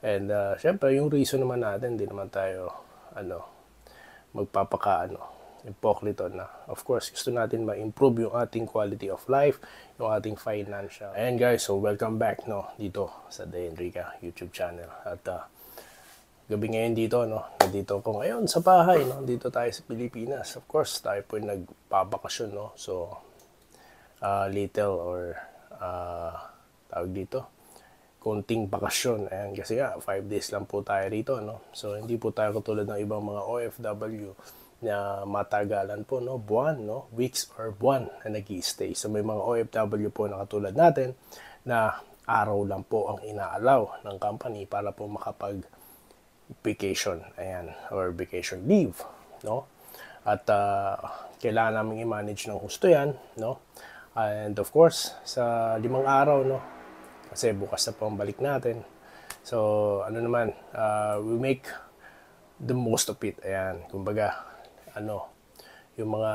And syempre, yung reason naman natin, hindi naman tayo hipokrito na. Of course, gusto natin ma-improve yung ating quality of life, yung ating financial. Ayan guys, so welcome back dito sa The Enrica YouTube channel. At gabi ngayon dito, nandito ako ngayon sa bahay, dito tayo sa Pilipinas. Of course, tayo po nagpabakasyon, So, little or tawag dito, konting bakasyon. Ayan, kasi nga, 5 days lang po tayo rito, So, hindi po tayo katulad ng ibang mga OFW na matagalan po, buwan, weeks or buwan na nag-i-stay. So, may mga OFW po na katulad natin na araw lang po ang inaalaw ng company para po makapag-vacation, ayan, or vacation leave, At kailangan namin i-manage ng husto yan, And of course, sa 5 araw, kasi bukas na po ang balik natin. So, we make the most of it. Ayan, kumbaga, yung mga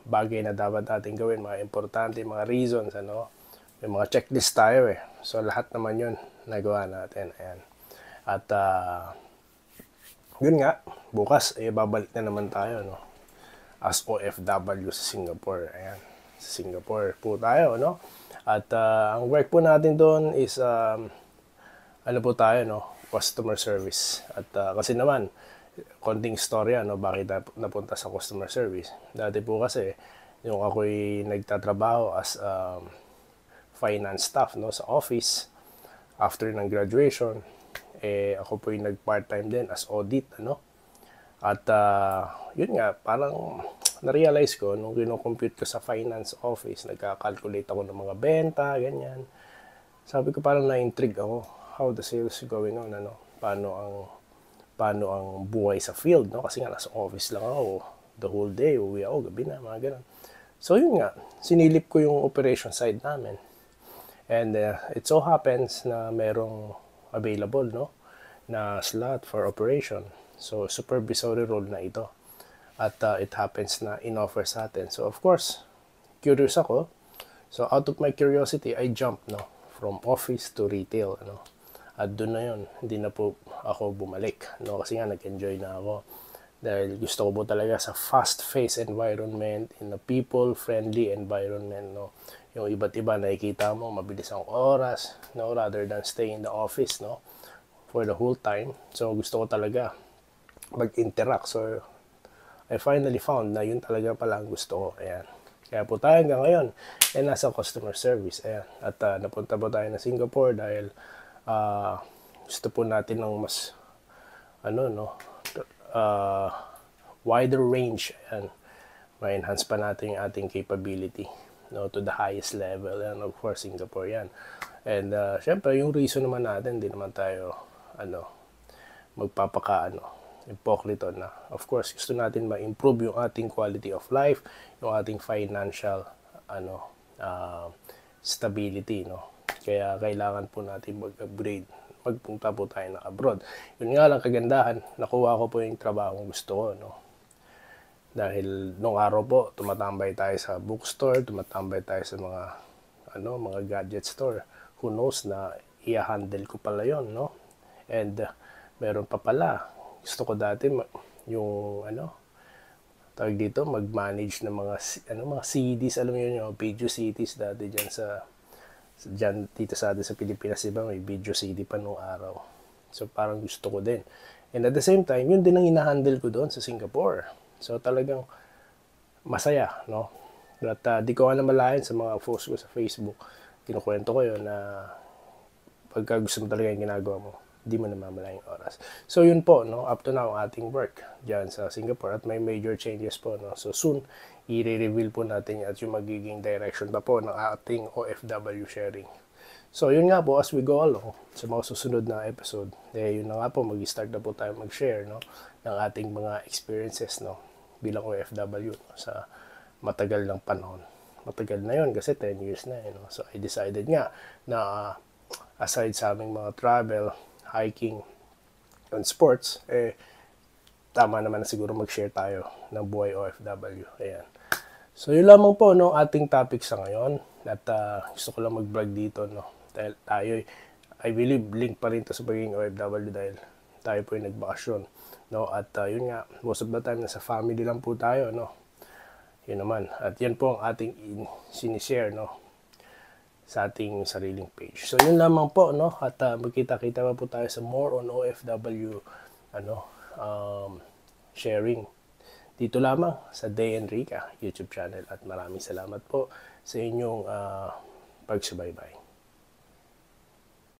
bagay na dapat natin gawin, mga importante, mga reasons, may mga checklist tayo eh. So, lahat naman yun nagawa natin. Ayan. At, yun nga, bukas, babalik na naman tayo, as OFW sa Singapore. Ayan. Sa Singapore po tayo, At ang work po natin doon is customer service. At kasi naman konting istorya bakit napunta sa customer service. Dati po kasi yung ako'y nagtatrabaho as finance staff sa office after ng graduation, ako po yung nag-part-time din as audit, At yun nga, parang na-realize ko nung kino-compute ko sa finance office, nagka-calculate ako ng mga benta, ganyan. Sabi ko parang na-intrigue ako, how the sales going on, paano ang buhay sa field, Kasi nga nasa office lang ako the whole day, uwi ako, gabi na, mga ganun. So yun nga, sinilip ko yung operation side namin. And it so happens na merong available, na slot for operation. So supervisory role na ito. At it happens na in-offer sa atin. So, of course, curious ako. So, out of my curiosity, I jumped, from office to retail, At doon na yun, hindi na po ako bumalik, Kasi nga, nag-enjoy na ako. Dahil gusto ko po talaga sa fast-paced environment, in a people-friendly environment, Yung iba't iba, nakikita mo, mabilis ang oras, rather than stay in the office, for the whole time. So, gusto ko talaga mag-interact. So, I finally found na yun talaga pala ang gusto ko. Ayan. Kaya po tayo hanggang ngayon nasa customer service. Ayan. At napunta po tayo na Singapore dahil gusto po natin ng mas wider range. Ayan. Ma-enhance pa natin yung ating capability to the highest level. And of course, Singapore yan. And syempre, yung reason naman natin, hindi naman tayo hipokrito na. Of course, gusto natin ma-improve yung ating quality of life, yung ating financial stability, Kaya kailangan po natin mag-upgrade. Magpunta po tayo na abroad. Yun nga lang kagandahan, nakuha ko po yung trabaho gusto ko, Dahil nung araw po, tumatambay tayo sa bookstore, tumatambay tayo sa mga gadget store. Who knows na i-handle ko pala yun, And meron pa pala, gusto ko dati yung tawag dito, mag-manage ng mga CDs, alam niyo yung video CDs dati diyan dito sa atin sa Pilipinas, diba, may video CD pa nung araw. So parang gusto ko din. And at the same time, yun din ang hina-handle ko doon sa Singapore. So talagang masaya, At di ko namalayan sa mga posts ko sa Facebook, kinukwento ko yun na pagka gusto mo talaga yung ginagawa mo, di mo namamalayan yung oras. So yun po, up to now ang ating work dyan sa Singapore at may major changes po, So soon, i-reveal po natin at yung magiging direction pa po ng ating OFW sharing. So yun nga po, as we go along sa mga susunod na episode, yun na nga po, mag-start na po tayo mag-share, ng ating mga experiences, bilang OFW, sa matagal ng panahon. Matagal na yun kasi 10 years na, So I decided nga na aside sa aming mga travel, hiking, and sports, tama naman na siguro mag-share tayo ng buhay OFW. Ayan. So, yun lamang po, ating topic sa ngayon. At gusto ko lang mag-vlog dito, dahil tayo I believe link pa rin to sa pagiging OFW dahil tayo po yung nagbakasyon, no? At yun nga, most of the time nasa family lang po tayo, no? Yun naman. At yan po ang ating sinishare, no? Sa ating sariling page. So yun lamang po, no? At magkita-kita pa po tayo sa more on OFW sharing dito lamang sa Day and Rica YouTube channel. At maraming salamat po sa inyong pagsubaybay.